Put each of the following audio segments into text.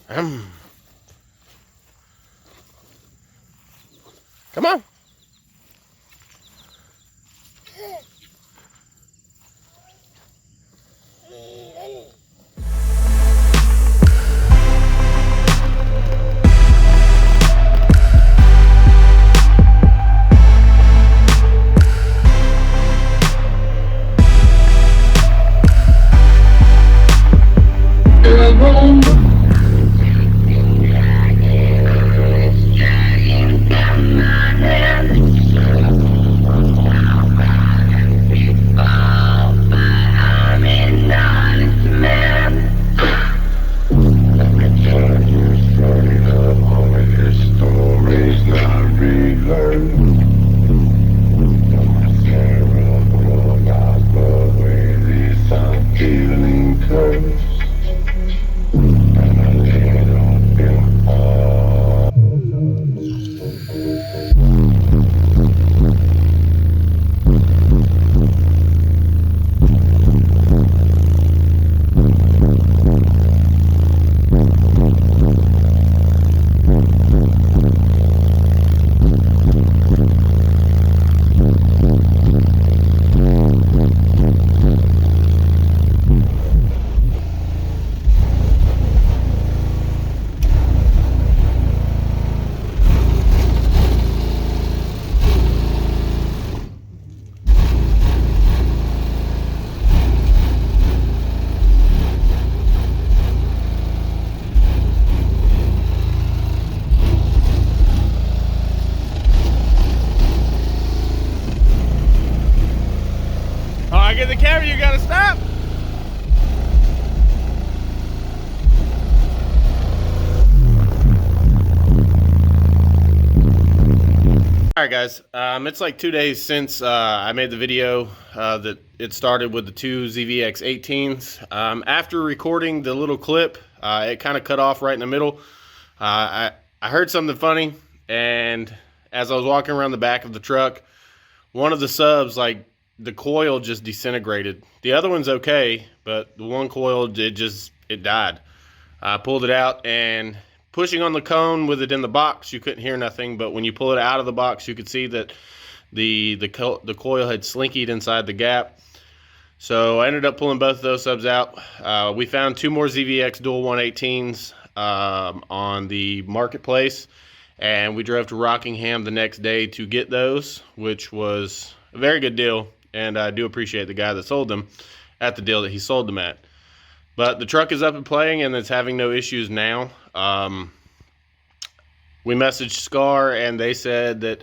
Come on. Get the camera, you gotta stop. Alright guys, it's like 2 days since I made the video that it started with the two ZVX 18s. After recording the little clip, it kind of cut off right in the middle. I heard something funny, and as I was walking around the back of the truck, one of the subs, like, the coil just disintegrated. The other one's okay, but the one coil, it died. I pulled it out, and pushing on the cone with it in the box, you couldn't hear nothing, but when you pull it out of the box, you could see that the coil had slinkied inside the gap. So I ended up pulling both of those subs out. We found two more ZVX dual 118s on the marketplace, and we drove to Rockingham the next day to get those, which was a very good deal. And I do appreciate the guy that sold them at the deal that he sold them at. But the truck is up and playing, and it's having no issues now. We messaged Skar, and they said that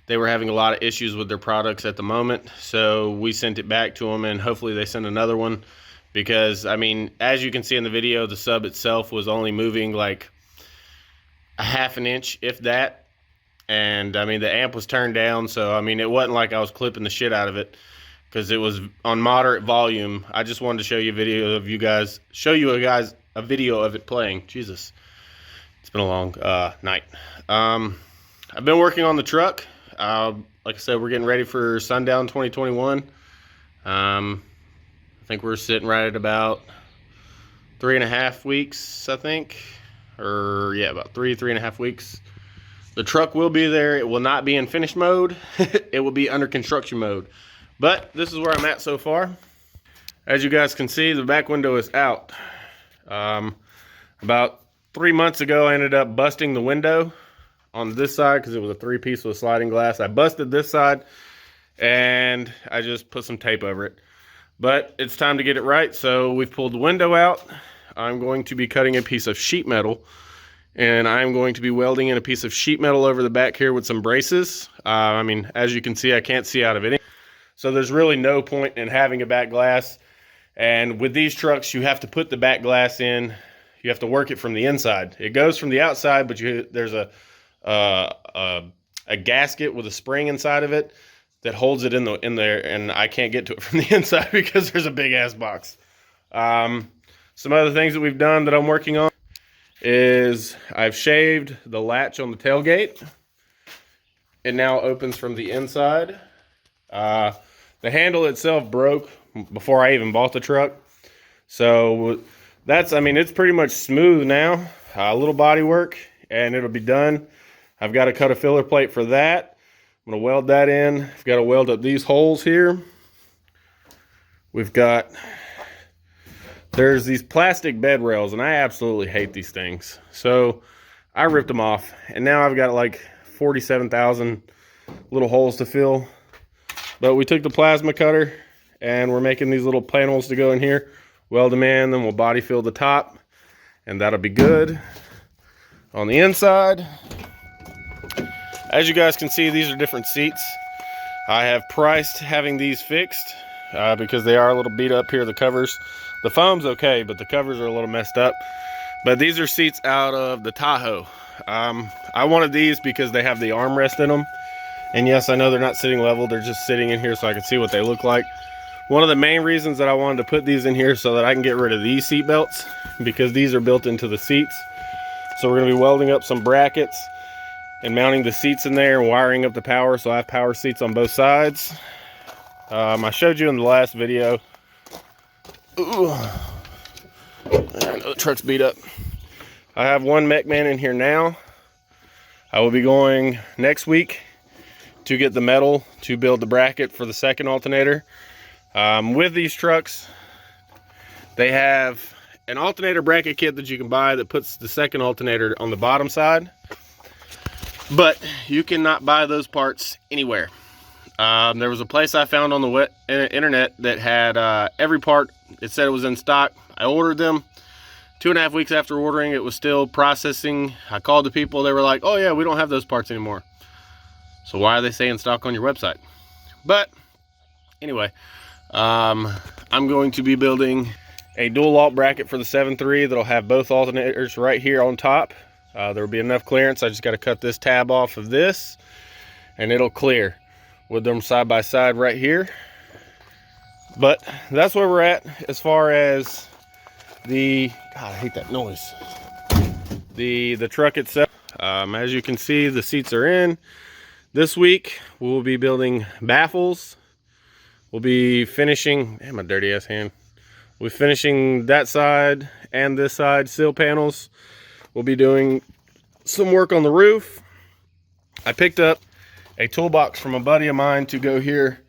they were having a lot of issues with their products at the moment. So we sent it back to them, and hopefully they send another one. Because, I mean, as you can see in the video, the sub itself was only moving like a half an inch, if that. And, I mean, the amp was turned down, so, I mean, it wasn't like I was clipping the shit out of it, because it was on moderate volume. I just wanted to show you a video of a video of it playing. Jesus, it's been a long night. I've been working on the truck. Like I said, we're getting ready for Sundown 2021. I think we're sitting right at about 3.5 weeks, I think. Or, yeah, about 3.5 weeks. The truck will be there. It will not be in finished mode. It will be under construction mode. But this is where I'm at so far. As you guys can see, the back window is out. About 3 months ago, I ended up busting the window on this side because it was a 3-piece with sliding glass. I busted this side, and I just put some tape over it. But it's time to get it right, so we've pulled the window out. I'm going to be cutting a piece of sheet metal, and I'm going to be welding in a piece of sheet metal over the back here with some braces. I mean, as you can see, I can't see out of it. So there's really no point in having a back glass. And with these trucks, you have to put the back glass in. You have to work it from the inside. It goes from the outside, but there's a gasket with a spring inside of it that holds it in there, and I can't get to it from the inside because there's a big ass box. Some other things that we've done that I'm working on is I've shaved the latch on the tailgate. It now opens from the inside. The handle itself broke before I even bought the truck. So that's, I mean, it's pretty much smooth now. a little body work, and it'll be done. I've got to cut a filler plate for that. I'm going to weld that in. I've got to weld up these holes here. There's these plastic bed rails, and I absolutely hate these things. So I ripped them off, and now I've got like 47,000 little holes to fill. But we took the plasma cutter, and we're making these little panels to go in here. Weld them in, then we'll body fill the top, and that'll be good. On the inside, as you guys can see, these are different seats. I have priced having these fixed because they are a little beat up here, the covers. The foam's okay, but the covers are a little messed up. But these are seats out of the Tahoe. I wanted these because they have the armrest in them. And yes, I know they're not sitting level, they're just sitting in here so I can see what they look like. One of the main reasons that I wanted to put these in here so that I can get rid of these seat belts, because these are built into the seats. So we're gonna be welding up some brackets and mounting the seats in there and wiring up the power, so I have power seats on both sides. I showed you in the last video. Ooh. I know the truck's beat up. I have one mech man in here now. I will be going next week to get the metal to build the bracket for the second alternator. With these trucks, they have an alternator bracket kit that you can buy that puts the second alternator on the bottom side, but you cannot buy those parts anywhere. There was a place I found on the internet that had every part. It said it was in stock. I ordered them. 2.5 weeks after ordering, it was still processing. I called the people. They were like, oh yeah, we don't have those parts anymore. So why are they saying stock on your website? But anyway, I'm going to be building a dual alt bracket for the 7.3 that'll have both alternators right here on top. There will be enough clearance. I just got to cut this tab off of this and it'll clear with them side by side right here. But that's where we're at as far as the, God, I hate that noise. The truck itself. As you can see, the seats are in. This week we'll be building baffles. We'll be finishing, man, my dirty ass hand. We'll be finishing that side and this side, sill panels. We'll be doing some work on the roof. I picked up a toolbox from a buddy of mine to go here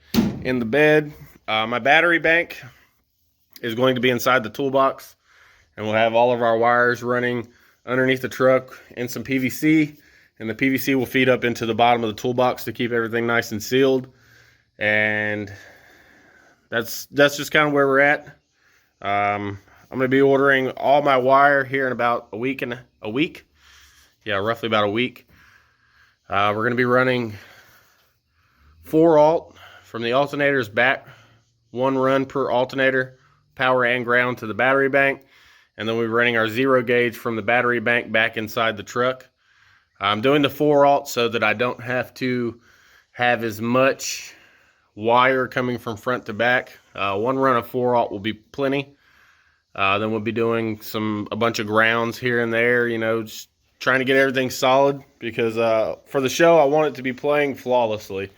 in the bed. My battery bank is going to be inside the toolbox, and we'll have all of our wires running underneath the truck and some PVC, and the PVC will feed up into the bottom of the toolbox to keep everything nice and sealed. And that's just kind of where we're at. I'm going to be ordering all my wire here in about a week. Yeah, roughly about a week. We're going to be running 4 alt from the alternators back, 1 run per alternator, power and ground to the battery bank, and then we're running our 0 gauge from the battery bank back inside the truck. I'm doing the 4 alt so that I don't have to have as much wire coming from front to back. 1 run of 4 alt will be plenty. Then we'll be doing a bunch of grounds here and there, you know, just trying to get everything solid, because for the show I want it to be playing flawlessly.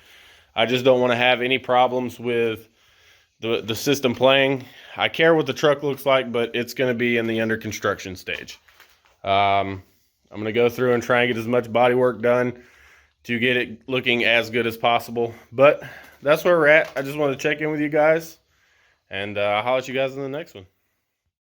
I just don't want to have any problems with the system playing. I care what the truck looks like, but it's going to be in the under construction stage. I'm going to go through and try and get as much body work done to get it looking as good as possible. But that's where we're at. I just wanted to check in with you guys, and I'll holler at you guys in the next one.